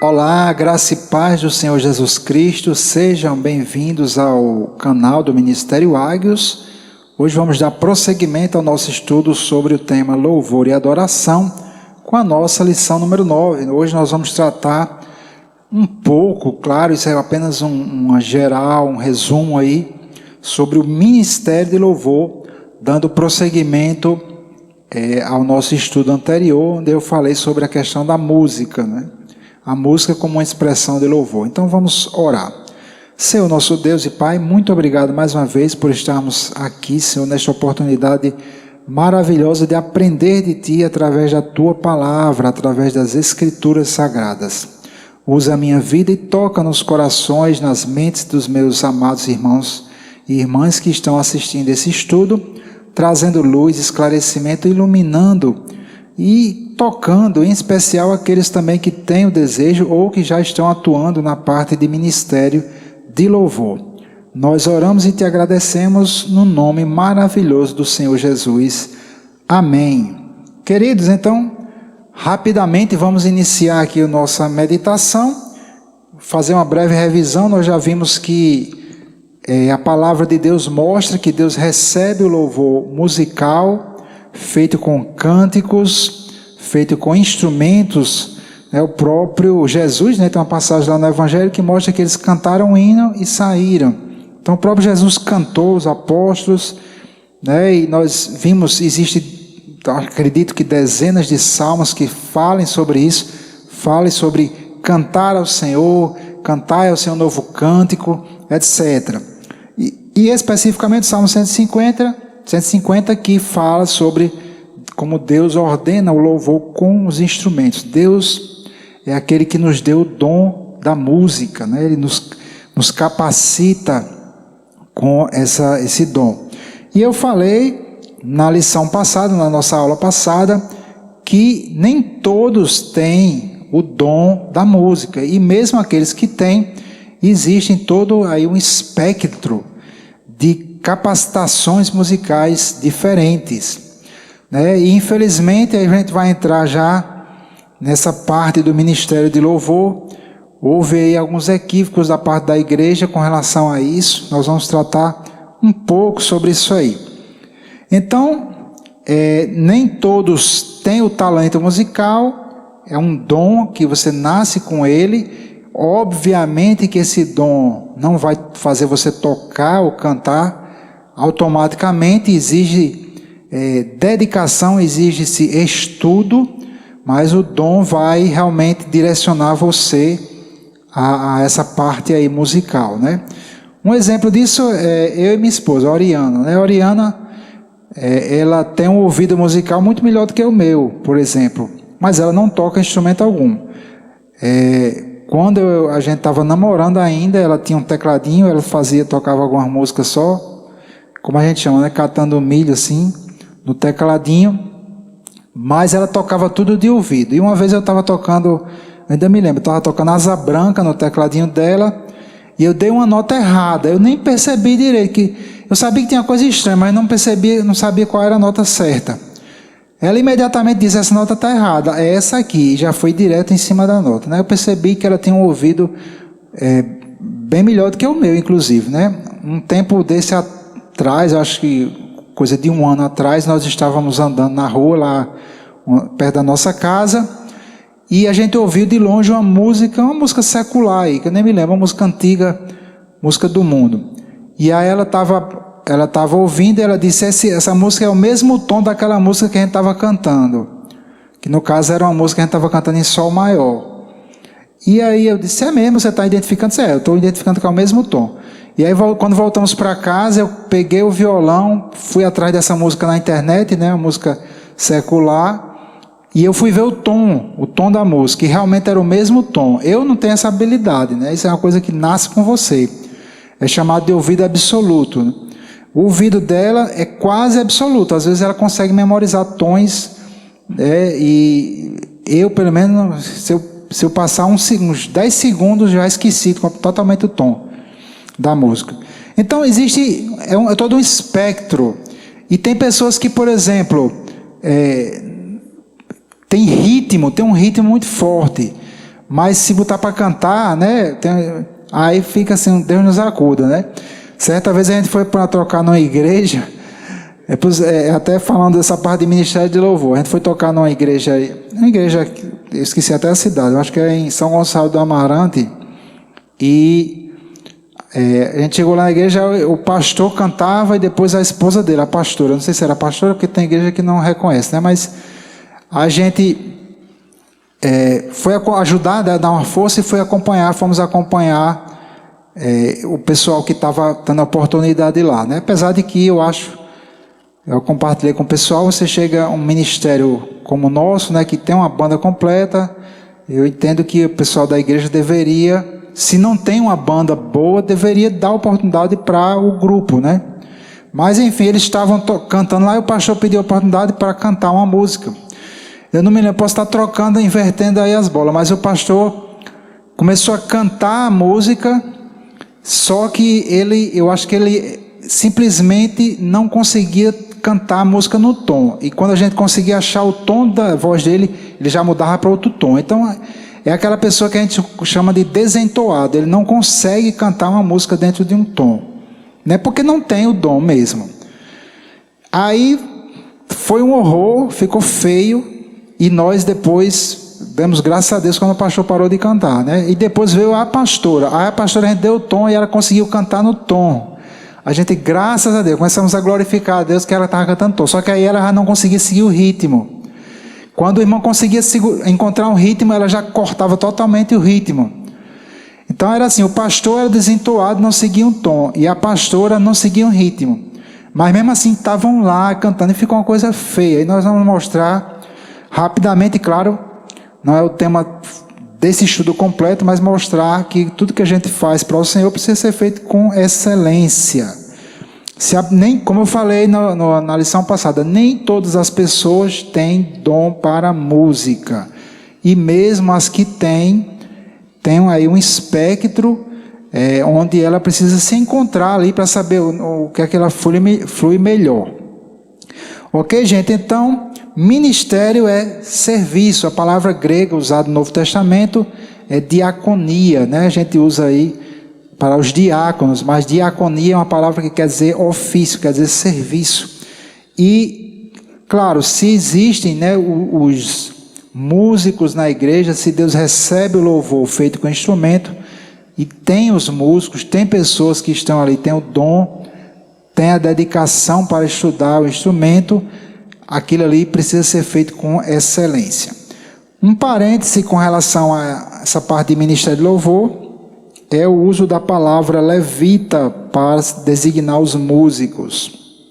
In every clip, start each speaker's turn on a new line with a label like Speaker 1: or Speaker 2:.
Speaker 1: Olá, graça e paz do Senhor Jesus Cristo, sejam bem-vindos ao canal do Ministério Águios. Hoje vamos dar prosseguimento ao nosso estudo sobre o tema Louvor e Adoração, com a nossa lição número 9. Hoje nós vamos tratar um pouco, claro, isso é apenas uma geral, um resumo aí, sobre o Ministério de Louvor, dando prosseguimento ao nosso estudo anterior, onde eu falei sobre a questão da música, né? A música como uma expressão de louvor. Então vamos orar. Senhor, nosso Deus e Pai, muito obrigado mais uma vez por estarmos aqui, Senhor, nesta oportunidade maravilhosa de aprender de Ti através da Tua palavra, através das Escrituras Sagradas. Usa a minha vida e toca nos corações, nas mentes dos meus amados irmãos e irmãs que estão assistindo esse estudo, trazendo luz, esclarecimento, iluminando e tocando, em especial aqueles também que têm o desejo ou que já estão atuando na parte de ministério de louvor. Nós oramos e te agradecemos no nome maravilhoso do Senhor Jesus. Amém. Queridos, então, rapidamente vamos iniciar aqui a nossa meditação, fazer uma breve revisão. Nós já vimos que a palavra de Deus mostra que Deus recebe o louvor musical, feito com cânticos, feito com instrumentos, né? O próprio Jesus, né, tem uma passagem lá no Evangelho que mostra que eles cantaram um hino e saíram. Então o próprio Jesus cantou, os apóstolos, né, e nós vimos, existe, acredito que dezenas de salmos que falem sobre isso, falem sobre cantar ao Senhor, cantar ao Senhor novo cântico, etc. E especificamente o Salmo 150 que fala sobre como Deus ordena o louvor com os instrumentos. Deus é aquele que nos deu o dom da música, né? Ele nos capacita com esse dom. E eu falei na lição passada, na nossa aula passada, que nem todos têm o dom da música. E mesmo aqueles que têm, existe todo aí um espectro de capacitações musicais diferentes, né? E infelizmente a gente vai entrar já nessa parte do ministério de louvor. Houve aí alguns equívocos da parte da igreja com relação a isso. Nós vamos tratar um pouco sobre isso aí. Então, nem todos têm o talento musical, é um dom que você nasce com ele. Obviamente que esse dom não vai fazer você tocar ou cantar automaticamente, exige dedicação, exige-se estudo, mas o dom vai realmente direcionar você a essa parte aí musical, né? Um exemplo disso é eu e minha esposa, a Oriana, né? A Oriana, ela tem um ouvido musical muito melhor do que o meu, por exemplo, mas ela não toca instrumento algum. Quando a gente estava namorando ainda, ela tinha um tecladinho, ela tocava algumas músicas só, como a gente chama, né? Catando milho assim, no tecladinho, mas ela tocava tudo de ouvido. E uma vez eu estava tocando, ainda me lembro, estava tocando Asa Branca no tecladinho dela, e eu dei uma nota errada, eu nem percebi direito, que eu sabia que tinha coisa estranha, mas não sabia qual era a nota certa. Ela imediatamente disse: essa nota está errada, é essa aqui, e já foi direto em cima da nota, né? Eu percebi que ela tinha um ouvido bem melhor do que o meu, inclusive, né? Um tempo desse atrás, eu acho que coisa de um ano atrás, nós estávamos andando na rua lá perto da nossa casa, e a gente ouviu de longe uma música secular aí, que eu nem me lembro, uma música antiga, música do mundo. E aí ela estava ouvindo e ela disse: essa música é o mesmo tom daquela música que a gente estava cantando, que no caso era uma música que a gente estava cantando em sol maior. E aí eu disse: é mesmo, você está identificando? Eu estou identificando que é o mesmo tom. E aí quando voltamos para casa, eu peguei o violão, fui atrás dessa música na internet, né, uma música secular, e eu fui ver o tom da música, e realmente era o mesmo tom. Eu não tenho essa habilidade, né? Isso é uma coisa que nasce com você, é chamado de ouvido absoluto, né? O ouvido dela é quase absoluto, às vezes ela consegue memorizar tons, e eu, pelo menos, se eu passar uns 10 segundos, já esqueci totalmente o tom da música. Então existe todo um espectro, e tem pessoas que, por exemplo, tem um ritmo muito forte, Mas se botar para cantar, né, aí fica assim, Deus nos acuda, né? Certa vez a gente foi para tocar numa igreja, até falando dessa parte de ministério de louvor, a gente foi tocar numa igreja, eu esqueci até a cidade, eu acho que é em São Gonçalo do Amarante, e a gente chegou lá na igreja, o pastor cantava e depois a esposa dele, a pastora, não sei se era a pastora, porque tem igreja que não reconhece, né? Mas a gente foi ajudar, dar uma força e fomos acompanhar o pessoal que estava tendo a oportunidade lá, né? Apesar de que eu compartilhei com o pessoal, você chega a um ministério como o nosso, né, que tem uma banda completa, eu entendo que o pessoal da igreja deveria, se não tem uma banda boa, deveria dar oportunidade para o grupo, né? Mas enfim, eles estavam cantando lá e o pastor pediu a oportunidade para cantar uma música. Eu não me lembro, posso estar trocando, invertendo aí as bolas, mas o pastor começou a cantar a música, só que eu acho que ele simplesmente não conseguia cantar a música no tom. E quando a gente conseguia achar o tom da voz dele, ele já mudava para outro tom. Então, é aquela pessoa que a gente chama de desentoado. Ele não consegue cantar uma música dentro de um tom, né? Porque não tem o dom mesmo. Aí, foi um horror, ficou feio, e nós depois demos graças a Deus quando o pastor parou de cantar, né? E depois veio a pastora. Aí a pastora, a gente deu o tom e ela conseguiu cantar no tom. A gente, graças a Deus, começamos a glorificar a Deus que ela estava cantando tom. Só que aí ela já não conseguia seguir o ritmo. Quando o irmão conseguia encontrar um ritmo, ela já cortava totalmente o ritmo. Então era assim, o pastor era desentoado, não seguia um tom, e a pastora não seguia um ritmo. Mas mesmo assim estavam lá cantando e ficou uma coisa feia. E nós vamos mostrar rapidamente, claro, não é o tema desse estudo completo, mas mostrar que tudo que a gente faz para o Senhor precisa ser feito com excelência. Como eu falei na lição passada, nem todas as pessoas têm dom para música. E mesmo as que têm aí um espectro onde ela precisa se encontrar ali para saber o que é que ela flui melhor. Ok, gente? Então, ministério é serviço. A palavra grega usada no Novo Testamento é diaconia, né? A gente usa aí para os diáconos, mas diaconia é uma palavra que quer dizer ofício, quer dizer serviço. E, claro, se existem, né, os músicos na igreja, se Deus recebe o louvor feito com instrumento, e tem os músicos, tem pessoas que estão ali, tem o dom, tem a dedicação para estudar o instrumento, aquilo ali precisa ser feito com excelência. Um parêntese com relação a essa parte de ministério de louvor, é o uso da palavra levita para designar os músicos.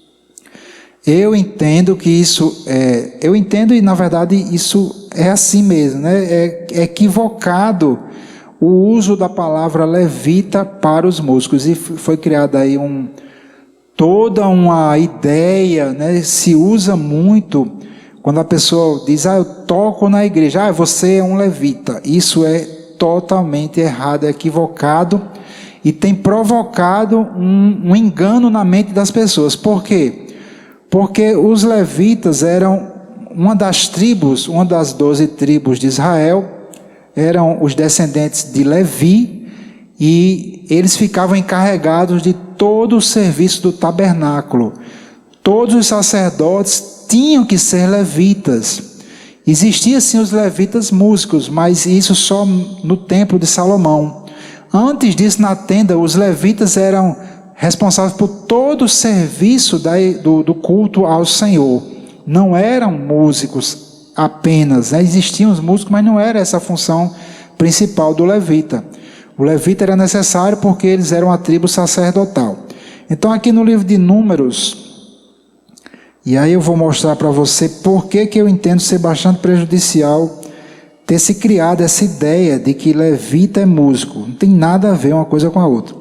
Speaker 1: Eu entendo que isso eu entendo e na verdade isso é assim mesmo, né? É equivocado o uso da palavra levita para os músicos, e foi criada aí toda uma ideia, né? Se usa muito quando a pessoa diz, eu toco na igreja, você é um levita. Isso é totalmente errado, é equivocado e tem provocado um engano na mente das pessoas. Por quê? Porque os levitas eram uma das 12 tribos de Israel, eram os descendentes de Levi, e eles ficavam encarregados de todo o serviço do tabernáculo. Todos os sacerdotes tinham que ser levitas. Existiam sim os levitas músicos, mas isso só no templo de Salomão. Antes disso, na tenda, os levitas eram responsáveis por todo o serviço do culto ao Senhor. Não eram músicos apenas, né? Existiam os músicos, mas não era essa a função principal do levita. O levita era necessário porque eles eram a tribo sacerdotal. Então aqui no livro de Números, e aí eu vou mostrar para você por que eu entendo ser bastante prejudicial ter se criado essa ideia de que levita é músico. Não tem nada a ver uma coisa com a outra.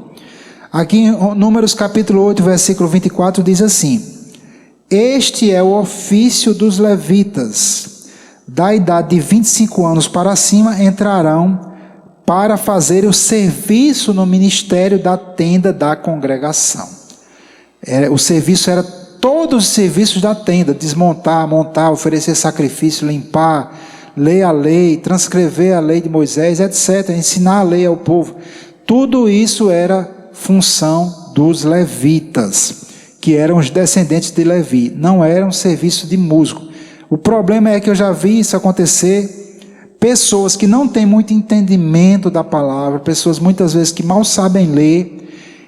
Speaker 1: Aqui em Números capítulo 8, versículo 24, diz assim: este é o ofício dos levitas, da idade de 25 anos para cima entrarão para fazer o serviço no ministério da tenda da congregação. O serviço era todos os serviços da tenda: desmontar, montar, oferecer sacrifício, limpar, ler a lei, transcrever a lei de Moisés, etc., ensinar a lei ao povo. Tudo isso era função dos levitas, que eram os descendentes de Levi, não era um serviço de músico. O problema é que eu já vi isso acontecer, pessoas que não têm muito entendimento da palavra, pessoas muitas vezes que mal sabem ler,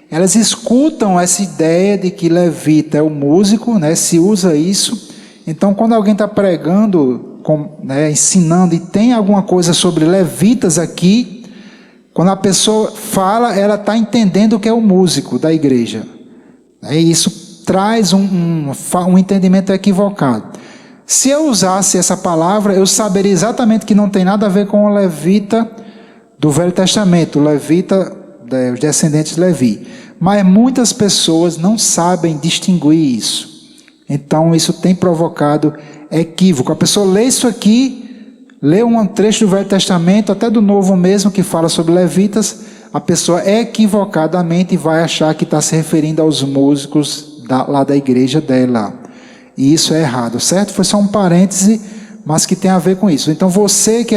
Speaker 1: elas escutam essa ideia de que levita é o músico, né, se usa isso. Então quando alguém está pregando, ensinando e tem alguma coisa sobre levitas aqui, quando a pessoa fala, ela está entendendo que é o músico da igreja. E isso traz um entendimento equivocado. Se eu usasse essa palavra, eu saberia exatamente que não tem nada a ver com o levita do Velho Testamento, o levita, os descendentes de Levi. Mas muitas pessoas não sabem distinguir isso. Então isso tem provocado equívoco. A pessoa lê isso aqui, lê um trecho do Velho Testamento, até do Novo mesmo, que fala sobre levitas, a pessoa equivocadamente vai achar que está se referindo aos músicos lá da igreja dela. E isso é errado, certo? Foi só um parêntese, mas que tem a ver com isso. Então você que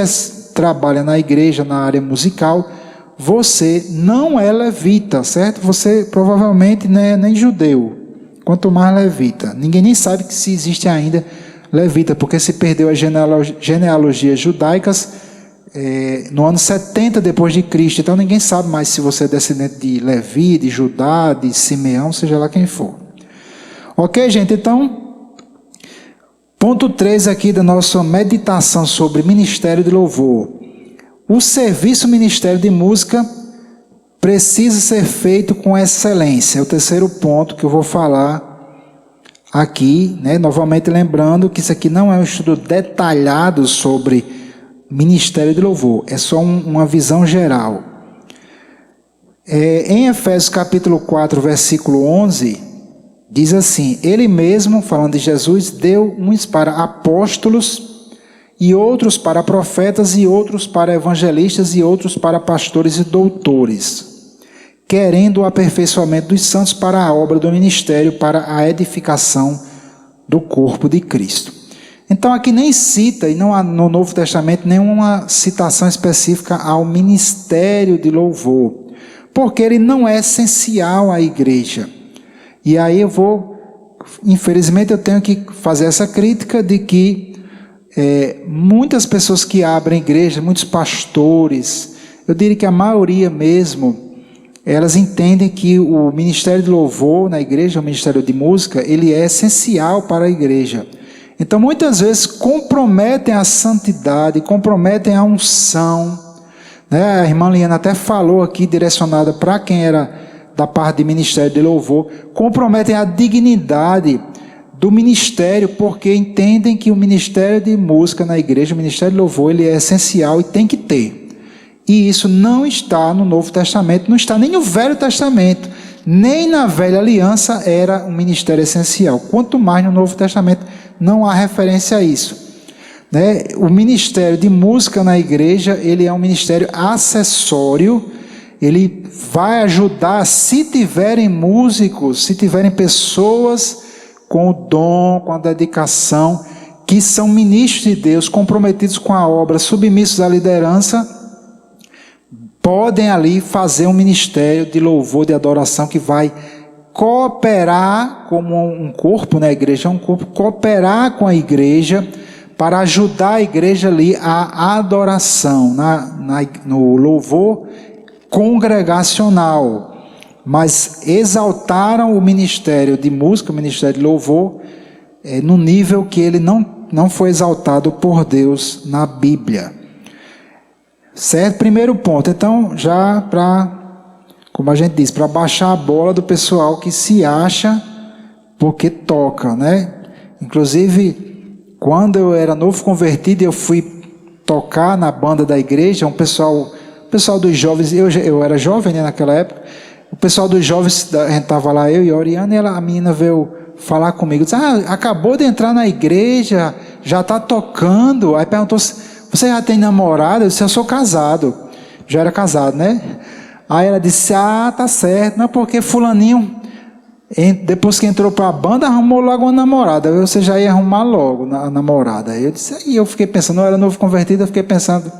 Speaker 1: trabalha na igreja, na área musical, você não é levita, certo? Você provavelmente não é nem judeu, quanto mais levita. Ninguém nem sabe que se existe ainda levita, porque se perdeu as genealogias judaicas no ano 70 depois de Cristo. Então ninguém sabe mais se você é descendente de Levi, de Judá, de Simeão, seja lá quem for. Ok, gente? Então, ponto 3 aqui da nossa meditação sobre ministério de louvor. O serviço ministério de música precisa ser feito com excelência. É o terceiro ponto que eu vou falar aqui, né? Novamente lembrando que isso aqui não é um estudo detalhado sobre ministério de louvor, é só uma visão geral. Em Efésios capítulo 4, versículo 11, diz assim: Ele mesmo, falando de Jesus, deu uns para apóstolos, e outros para profetas, e outros para evangelistas, e outros para pastores e doutores, querendo o aperfeiçoamento dos santos para a obra do ministério, para a edificação do corpo de Cristo. Então aqui nem cita, e não há no Novo Testamento nenhuma citação específica ao ministério de louvor, porque ele não é essencial à igreja. E aí infelizmente eu tenho que fazer essa crítica de que muitas pessoas que abrem igreja, muitos pastores, eu diria que a maioria mesmo, elas entendem que o ministério de louvor na igreja, o ministério de música, ele é essencial para a igreja. Então muitas vezes comprometem a santidade, comprometem a unção, né? A irmã Liana até falou aqui, direcionada para quem era da parte de ministério de louvor, comprometem a dignidade do ministério, porque entendem que o ministério de música na igreja, o ministério de louvor, ele é essencial e tem que ter. E isso não está no Novo Testamento, não está nem no Velho Testamento, nem na Velha Aliança era um ministério essencial. Quanto mais no Novo Testamento, não há referência a isso. Né? O ministério de música na igreja, ele é um ministério acessório, ele vai ajudar, se tiverem músicos, se tiverem pessoas com o dom, com a dedicação, que são ministros de Deus, comprometidos com a obra, submissos à liderança, podem ali fazer um ministério de louvor, de adoração, que vai cooperar como um corpo, né? A igreja é um corpo, cooperar com a igreja para ajudar a igreja ali a adoração, no louvor congregacional. Mas exaltaram o ministério de música, o ministério de louvor, no nível que ele não foi exaltado por Deus na Bíblia. Certo? Primeiro ponto. Então, já como a gente diz, para baixar a bola do pessoal que se acha porque toca, né? Inclusive, quando eu era novo convertido, eu fui tocar na banda da igreja, o pessoal dos jovens, eu era jovem, né, naquela época, o pessoal dos jovens, a gente estava lá, eu e a Oriana, e a menina veio falar comigo, disse, acabou de entrar na igreja, já está tocando. Aí perguntou, você já tem namorada? Eu disse, eu sou casado. Já era casado, né? Aí ela disse, tá certo. Não, porque fulaninho, Depois que entrou para a banda, arrumou logo uma namorada. Aí você já ia arrumar logo a namorada. Aí eu fiquei pensando, eu era novo convertido, eu fiquei pensando,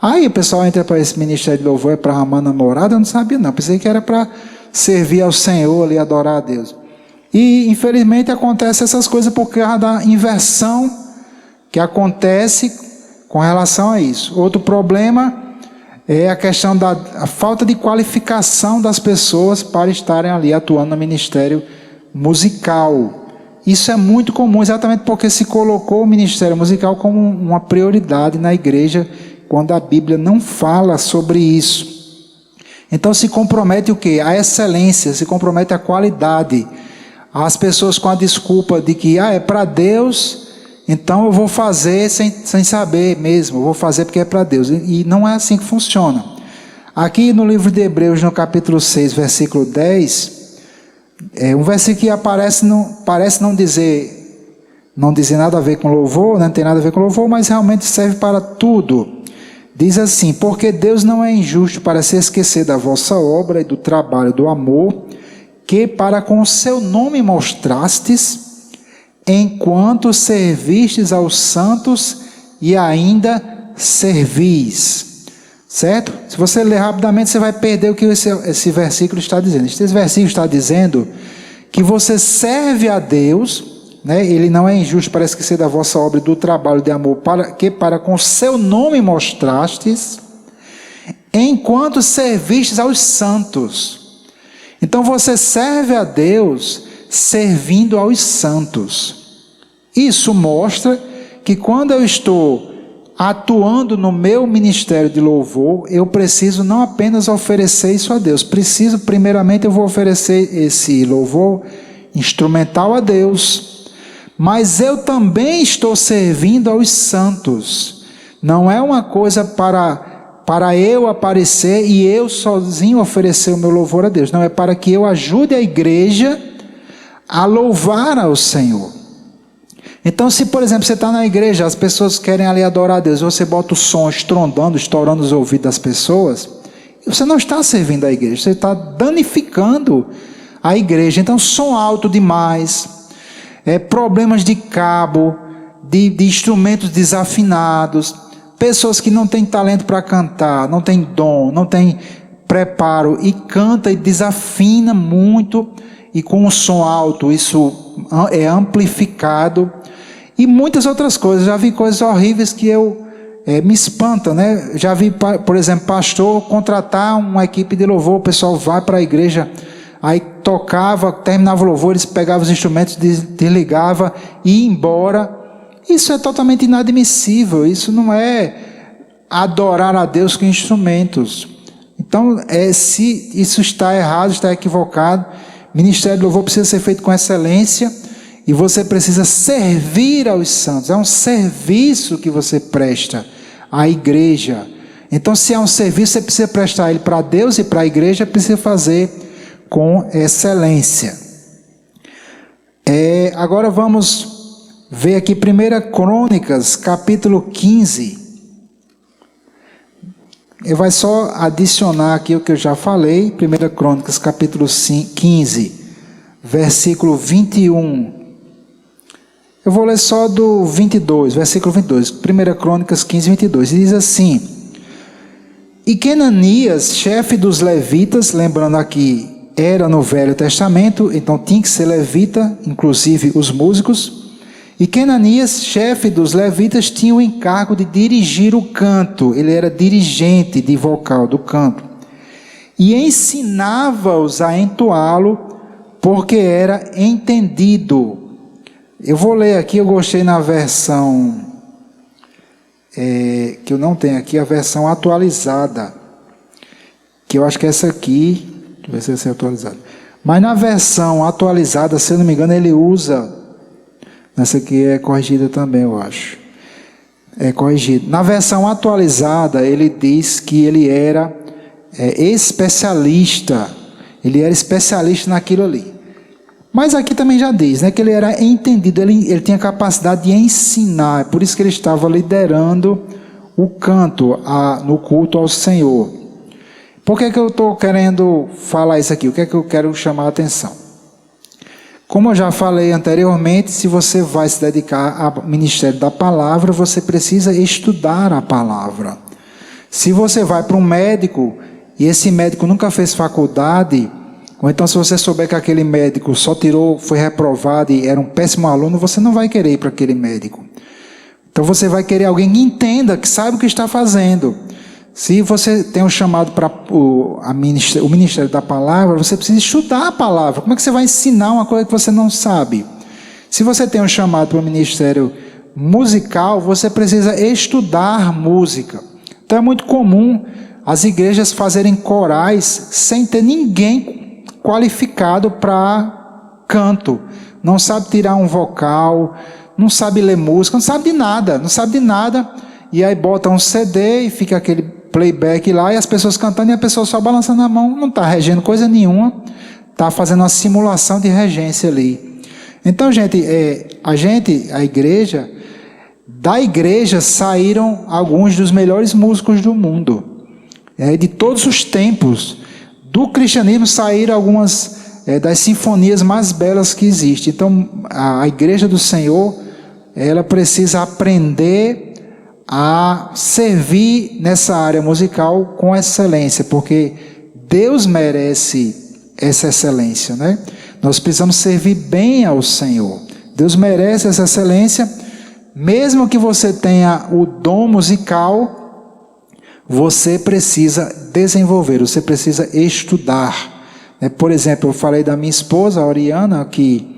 Speaker 1: aí o pessoal entra para esse ministério de louvor, é para arrumar namorada? Eu não sabia não, pensei que era para servir ao Senhor ali, adorar a Deus. E infelizmente acontece essas coisas por causa da inversão que acontece com relação a isso. Outro problema é a questão da falta de qualificação das pessoas para estarem ali atuando no ministério musical. Isso é muito comum, exatamente porque se colocou o ministério musical como uma prioridade na igreja, quando a Bíblia não fala sobre isso. Então se compromete o quê? A excelência, se compromete a qualidade. As pessoas com a desculpa de que é para Deus, então eu vou fazer sem saber mesmo, eu vou fazer porque é para Deus. E não é assim que funciona. Aqui no livro de Hebreus, no capítulo 6, versículo 10, um versículo que parece não dizer nada a ver com louvor, não tem nada a ver com louvor, mas realmente serve para tudo. Diz assim: porque Deus não é injusto para se esquecer da vossa obra e do trabalho do amor, que para com o seu nome mostrastes, enquanto servistes aos santos e ainda servis. Certo? Se você ler rapidamente, você vai perder o que esse versículo está dizendo. Esse versículo está dizendo que você serve a Deus, né? Ele não é injusto para esquecer da vossa obra e do trabalho de amor, que para com o seu nome mostrastes, enquanto servistes aos santos. Então você serve a Deus servindo aos santos. Isso mostra que quando eu estou atuando no meu ministério de louvor, eu preciso não apenas oferecer isso a Deus, primeiramente eu vou oferecer esse louvor instrumental a Deus, mas eu também estou servindo aos santos. Não é uma coisa para eu aparecer e eu sozinho oferecer o meu louvor a Deus. Não, é para que eu ajude a igreja a louvar ao Senhor. Então, se por exemplo você está na igreja, as pessoas querem ali adorar a Deus, você bota o som estrondando, estourando os ouvidos das pessoas, você não está servindo a igreja, você está danificando a igreja. Então, som alto demais, problemas de cabo, de instrumentos desafinados, pessoas que não têm talento para cantar, não têm dom, não têm preparo e canta e desafina muito, e com o som alto isso é amplificado, e muitas outras coisas. Já vi coisas horríveis que me espantam, né? Já vi, por exemplo, pastor contratar uma equipe de louvor, o pessoal vai para a igreja, aí tocava, terminava o louvor, eles pegavam os instrumentos, desligava e ia embora. Isso é totalmente inadmissível, isso não é adorar a Deus com instrumentos. Então, se isso está errado, está equivocado, ministério de louvor precisa ser feito com excelência, e você precisa servir aos santos. É um serviço que você presta à igreja. Então, se é um serviço, você precisa prestar ele para Deus e para a igreja, precisa fazer com excelência. Agora vamos ver aqui 1 Crônicas, capítulo 15. Eu vou só adicionar aqui o que eu já falei. 1 Crônicas, capítulo 15, versículo 21. Eu vou ler só do 22, versículo 22. 1 Crônicas 15, 22. Diz assim: e que Ananias, chefe dos levitas, lembrando aqui, era no Velho Testamento, então tinha que ser levita, inclusive os músicos. E que Ananias, chefe dos levitas, tinha o encargo de dirigir o canto. Ele era dirigente de vocal do canto. E ensinava-os a entoá-lo, porque era entendido. Eu vou ler aqui, eu gostei na versão, que eu não tenho aqui, a versão atualizada. Que eu acho que é essa aqui, deixa eu ver se essa é atualizada. Mas na versão atualizada, se eu não me engano, ele usa... Essa aqui é corrigida também, eu acho. É corrigido. Na versão atualizada, ele diz que ele era especialista. Ele era especialista naquilo ali. Mas aqui também já diz, né, que ele era entendido. Ele tinha capacidade de ensinar. Por isso que ele estava liderando o canto no culto ao Senhor. Por que eu estou querendo falar isso aqui? O que é que eu quero chamar a atenção? Como eu já falei anteriormente, se você vai se dedicar ao ministério da palavra, você precisa estudar a palavra. Se você vai para um médico e esse médico nunca fez faculdade, ou então se você souber que aquele médico só foi reprovado e era um péssimo aluno, você não vai querer ir para aquele médico. Então você vai querer alguém que entenda, que saiba o que está fazendo. Se você tem um chamado para o ministério da palavra, você precisa estudar a palavra. Como é que você vai ensinar uma coisa que você não sabe? Se você tem um chamado para o ministério musical, você precisa estudar música. Então é muito comum as igrejas fazerem corais sem ter ninguém qualificado para canto. Não sabe tirar um vocal, não sabe ler música, não sabe de nada. E aí bota um CD e fica aquele playback lá, e as pessoas cantando e a pessoa só balançando a mão, não está regendo coisa nenhuma, está fazendo uma simulação de regência ali. Então, gente, a igreja, da igreja saíram alguns dos melhores músicos do mundo, de todos os tempos. Do cristianismo saíram algumas das sinfonias mais belas que existem. Então, a igreja do Senhor, ela precisa aprender a servir nessa área musical com excelência, porque Deus merece essa excelência, né? Nós precisamos servir bem ao Senhor. Deus merece essa excelência. Mesmo que você tenha o dom musical, você precisa desenvolver, você precisa estudar. Por exemplo, eu falei da minha esposa, a Oriana, que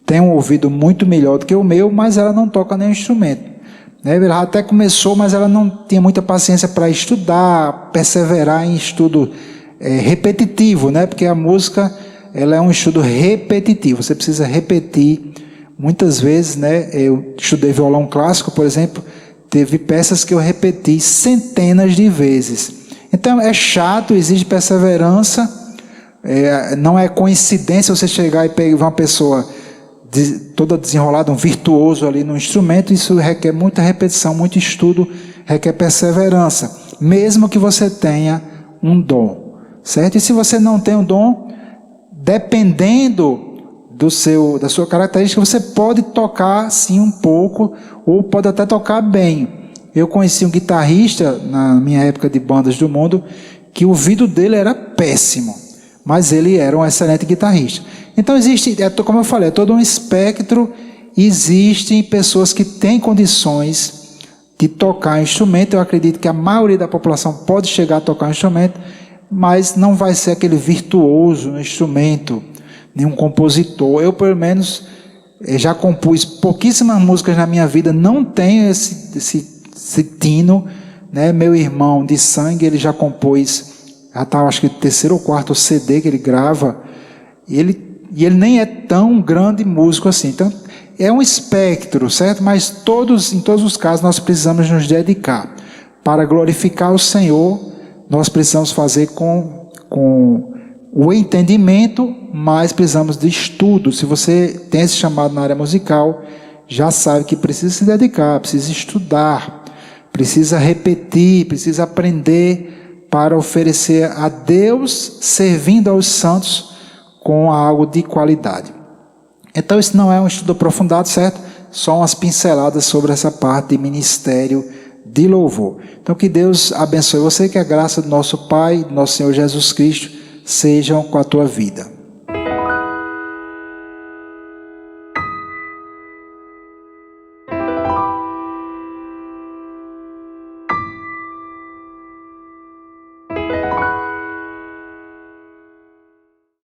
Speaker 1: tem um ouvido muito melhor do que o meu, mas ela não toca nenhum instrumento. Ela até começou, mas ela não tinha muita paciência para estudar, perseverar em estudo repetitivo, porque a música ela é um estudo repetitivo, você precisa repetir muitas vezes. Eu estudei violão clássico, por exemplo, teve peças que eu repeti centenas de vezes. Então é chato, exige perseverança, não é coincidência você chegar e pegar uma pessoa toda desenrolada, um virtuoso ali no instrumento. Isso requer muita repetição, muito estudo, requer perseverança, mesmo que você tenha um dom, certo? E se você não tem um dom, dependendo da sua característica, você pode tocar sim um pouco, ou pode até tocar bem. Eu conheci um guitarrista, na minha época de bandas do mundo, que o ouvido dele era péssimo, mas ele era um excelente guitarrista. Então existe, como eu falei, é todo um espectro. Existem pessoas que têm condições de tocar instrumento. Eu acredito que a maioria da população pode chegar a tocar instrumento, mas não vai ser aquele virtuoso no instrumento, nenhum compositor. Eu, pelo menos, já compus pouquíssimas músicas na minha vida, não tenho esse tino. Meu irmão de sangue, ele já compôs, já está, acho que o 3º ou 4º CD que ele grava, e ele nem é tão grande músico assim. Então, é um espectro, certo? Mas em todos os casos, nós precisamos nos dedicar. Para glorificar o Senhor, nós precisamos fazer com o entendimento, mas precisamos de estudo. Se você tem esse chamado na área musical, já sabe que precisa se dedicar, precisa estudar, precisa repetir, precisa aprender para oferecer a Deus, servindo aos santos, com algo de qualidade. Então isso não é um estudo aprofundado, certo? Só umas pinceladas sobre essa parte de ministério de louvor. Então que Deus abençoe você, que a graça do nosso Pai, do nosso Senhor Jesus Cristo, sejam com a tua vida.